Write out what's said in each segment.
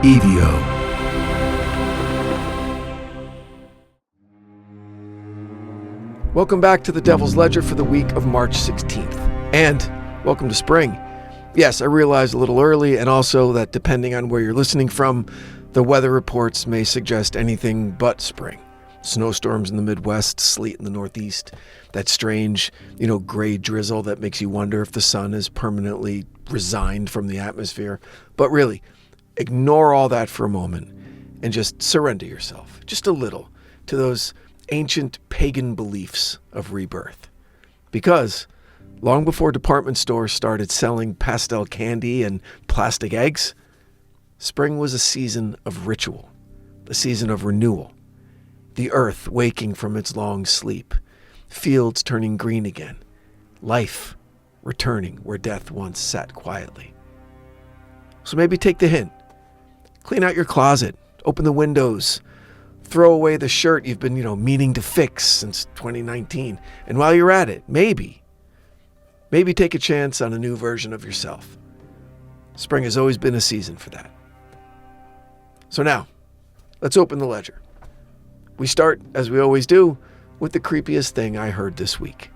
Evio. Welcome back to the Devil's Ledger for the week of March 16th. And welcome to spring. Yes, I realize a little early, and also that depending on where you're listening from, the weather reports may suggest anything but spring. Snowstorms in the Midwest, sleet in the Northeast, that strange, gray drizzle that makes you wonder if the sun is permanently resigned from the atmosphere. But really, ignore all that for a moment and just surrender yourself, just a little, to those ancient pagan beliefs of rebirth. Because long before department stores started selling pastel candy and plastic eggs, spring was a season of ritual, a season of renewal. The earth waking from its long sleep, fields turning green again, life returning where death once sat quietly. So maybe take the hint. Clean out your closet, open the windows, throw away the shirt you've been, meaning to fix since 2019. And while you're at it, maybe take a chance on a new version of yourself. Spring has always been a season for that. So now, let's open the ledger. We start, as we always do, with the creepiest thing I heard this week.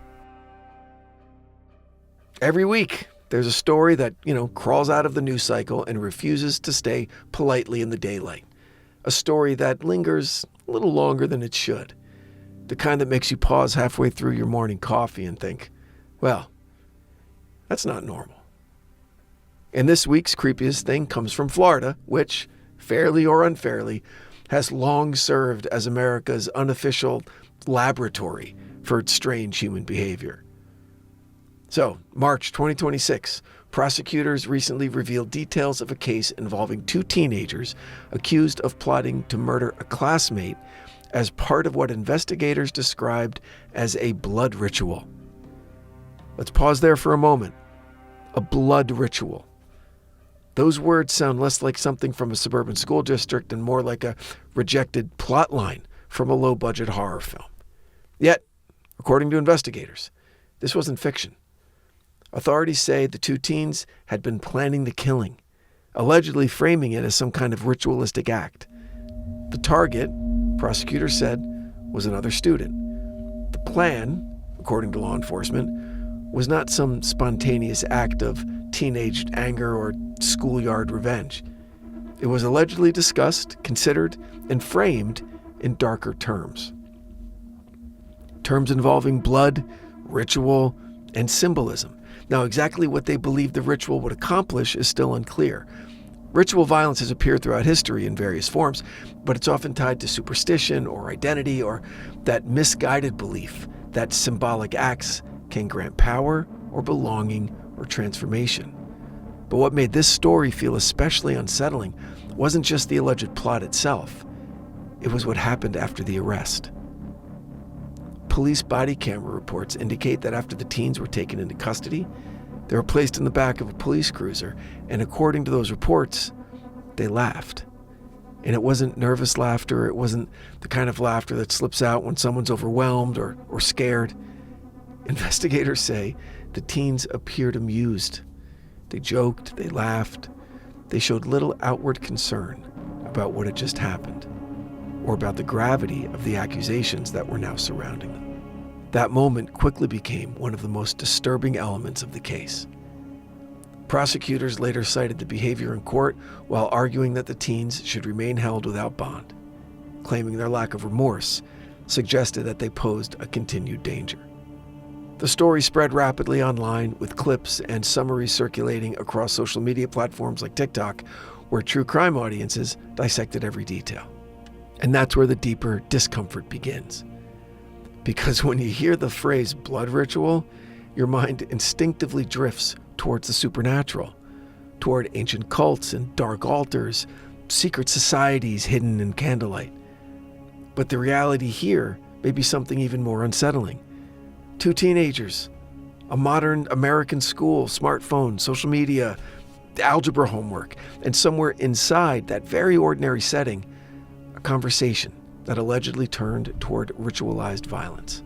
Every week, there's a story that, crawls out of the news cycle and refuses to stay politely in the daylight. A story that lingers a little longer than it should. The kind that makes you pause halfway through your morning coffee and think, well, that's not normal. And this week's creepiest thing comes from Florida, which, fairly or unfairly, has long served as America's unofficial laboratory for strange human behavior. So, March 2026, prosecutors recently revealed details of a case involving two teenagers accused of plotting to murder a classmate as part of what investigators described as a blood ritual. Let's pause there for a moment. A blood ritual. Those words sound less like something from a suburban school district and more like a rejected plot line from a low-budget horror film. Yet, according to investigators, this wasn't fiction. Authorities say the two teens had been planning the killing, allegedly framing it as some kind of ritualistic act. The target, prosecutors said, was another student. The plan, according to law enforcement, was not some spontaneous act of teenage anger or schoolyard revenge. It was allegedly discussed, considered, and framed in darker terms. Terms involving blood, ritual, and symbolism. Now, exactly what they believed the ritual would accomplish is still unclear. Ritual violence has appeared throughout history in various forms, but it's often tied to superstition or identity or that misguided belief that symbolic acts can grant power or belonging or transformation. But what made this story feel especially unsettling wasn't just the alleged plot itself. It was what happened after the arrest. Police body camera reports indicate that after the teens were taken into custody, they were placed in the back of a police cruiser, and according to those reports, they laughed. And it wasn't nervous laughter, it wasn't the kind of laughter that slips out when someone's overwhelmed or scared. Investigators say the teens appeared amused. They joked, they laughed, they showed little outward concern about what had just happened, or about the gravity of the accusations that were now surrounding them. That moment quickly became one of the most disturbing elements of the case. Prosecutors later cited the behavior in court while arguing that the teens should remain held without bond, claiming their lack of remorse suggested that they posed a continued danger. The story spread rapidly online with clips and summaries circulating across social media platforms like TikTok, where true crime audiences dissected every detail. And that's where the deeper discomfort begins. Because when you hear the phrase blood ritual, your mind instinctively drifts towards the supernatural, toward ancient cults and dark altars, secret societies hidden in candlelight. But the reality here may be something even more unsettling. Two teenagers, a modern American school, smartphone, social media, algebra homework, and somewhere inside that very ordinary setting, a conversation that allegedly turned toward ritualized violence.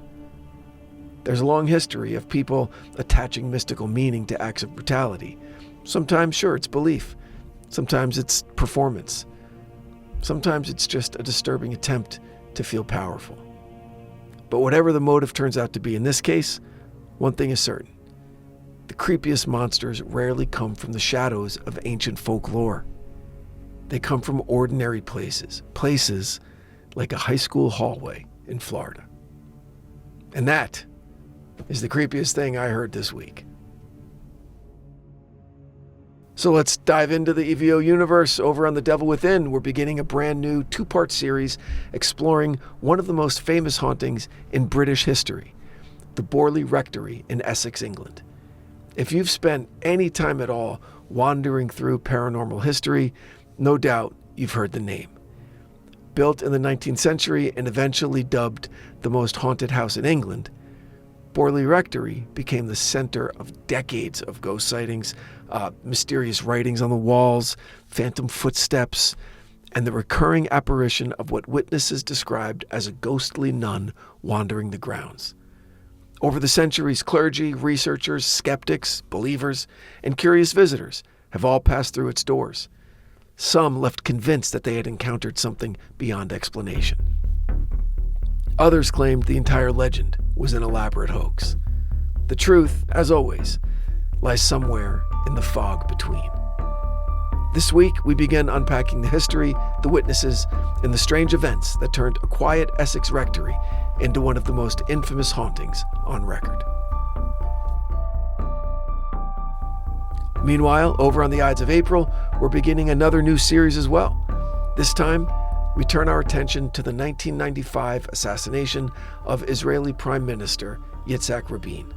There's a long history of people attaching mystical meaning to acts of brutality. Sometimes, sure, it's belief. Sometimes it's performance. Sometimes it's just a disturbing attempt to feel powerful. But whatever the motive turns out to be in this case, one thing is certain. The creepiest monsters rarely come from the shadows of ancient folklore. They come from ordinary places like a high school hallway in Florida. And that is the creepiest thing I heard this week. So let's dive into the Evio Universe. Over on The Devil Within, we're beginning a brand new 2-part series exploring one of the most famous hauntings in British history, the Borley Rectory in Essex, England. If you've spent any time at all wandering through paranormal history, no doubt you've heard the name. Built in the 19th century and eventually dubbed the most haunted house in England, Borley Rectory became the center of decades of ghost sightings, mysterious writings on the walls, phantom footsteps, and the recurring apparition of what witnesses described as a ghostly nun wandering the grounds. Over the centuries, clergy, researchers, skeptics, believers, and curious visitors have all passed through its doors. Some left convinced that they had encountered something beyond explanation. Others claimed the entire legend was an elaborate hoax. The truth, as always, lies somewhere in the fog between. This week, we begin unpacking the history, the witnesses, and the strange events that turned a quiet Essex rectory into one of the most infamous hauntings on record. Meanwhile, over on the Ides of April, we're beginning another new series as well. This time, we turn our attention to the 1995 assassination of Israeli Prime Minister Yitzhak Rabin.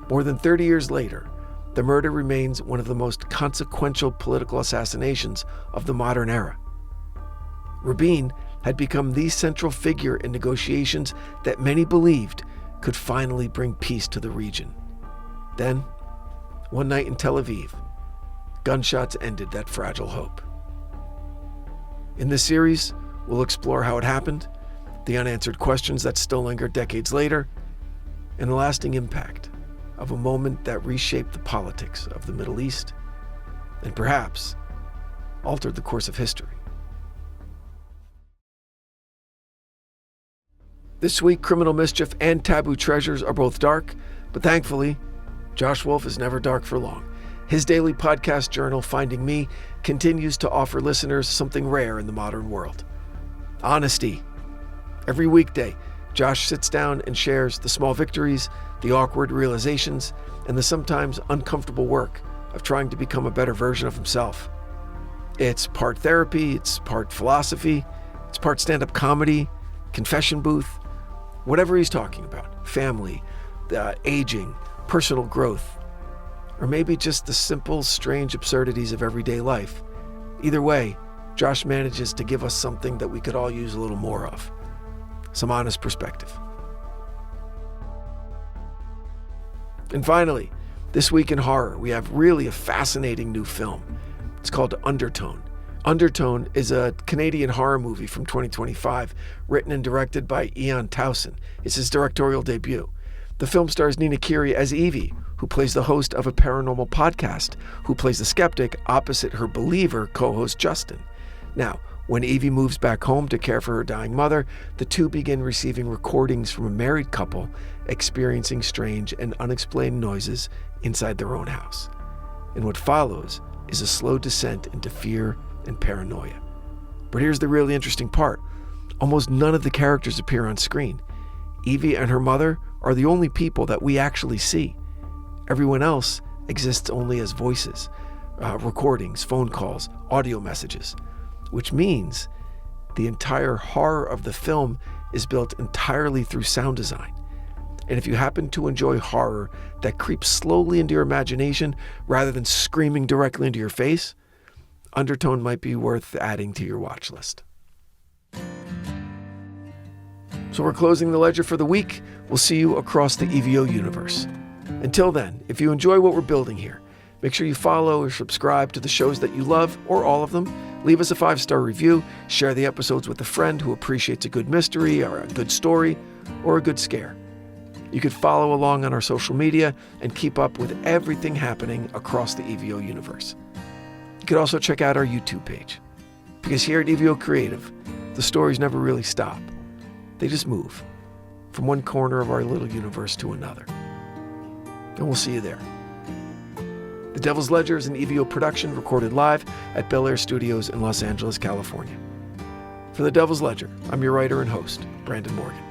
More than 30 years later, the murder remains one of the most consequential political assassinations of the modern era. Rabin had become the central figure in negotiations that many believed could finally bring peace to the region. Then, one night in Tel Aviv, gunshots ended that fragile hope. In this series, we'll explore how it happened, the unanswered questions that still linger decades later, and the lasting impact of a moment that reshaped the politics of the Middle East and perhaps altered the course of history. This week, Criminal Mischief and Taboo Treasures are both dark, but thankfully, Josh Wolf is never dark for long. His daily podcast journal, Finding Me, continues to offer listeners something rare in the modern world: honesty. Every weekday, Josh sits down and shares the small victories, the awkward realizations, and the sometimes uncomfortable work of trying to become a better version of himself. It's part therapy, it's part philosophy, it's part stand-up comedy, confession booth, whatever he's talking about: family, aging, personal growth, or maybe just the simple, strange absurdities of everyday life. Either way, Josh manages to give us something that we could all use a little more of: some honest perspective. And finally, this week in horror, we have really a fascinating new film. It's called Undertone. Undertone is a Canadian horror movie from 2025, written and directed by Ian Towson. It's his directorial debut. The film stars Nina Kiri as Evie, who plays the host of a paranormal podcast, who plays the skeptic opposite her believer co-host Justin. Now, when Evie moves back home to care for her dying mother, the two begin receiving recordings from a married couple experiencing strange and unexplained noises inside their own house. And what follows is a slow descent into fear and paranoia. But here's the really interesting part. Almost none of the characters appear on screen. Evie and her mother are the only people that we actually see. Everyone else exists only as voices, recordings, phone calls, audio messages, which means the entire horror of the film is built entirely through sound design. And if you happen to enjoy horror that creeps slowly into your imagination rather than screaming directly into your face, Undertone might be worth adding to your watch list. So we're closing the ledger for the week. We'll see you across the Evio universe. Until then, if you enjoy what we're building here, make sure you follow or subscribe to the shows that you love, or all of them. Leave us a 5-star review, share the episodes with a friend who appreciates a good mystery or a good story or a good scare. You could follow along on our social media and keep up with everything happening across the Evio universe. could also check out our YouTube page. Because here at Evio Creative, the stories never really stop. They just move from one corner of our little universe to another. And we'll see you there. The Devil's Ledger is an Evio production recorded live at Bel Air Studios in Los Angeles, California. For The Devil's Ledger, I'm your writer and host, Brandon Morgan.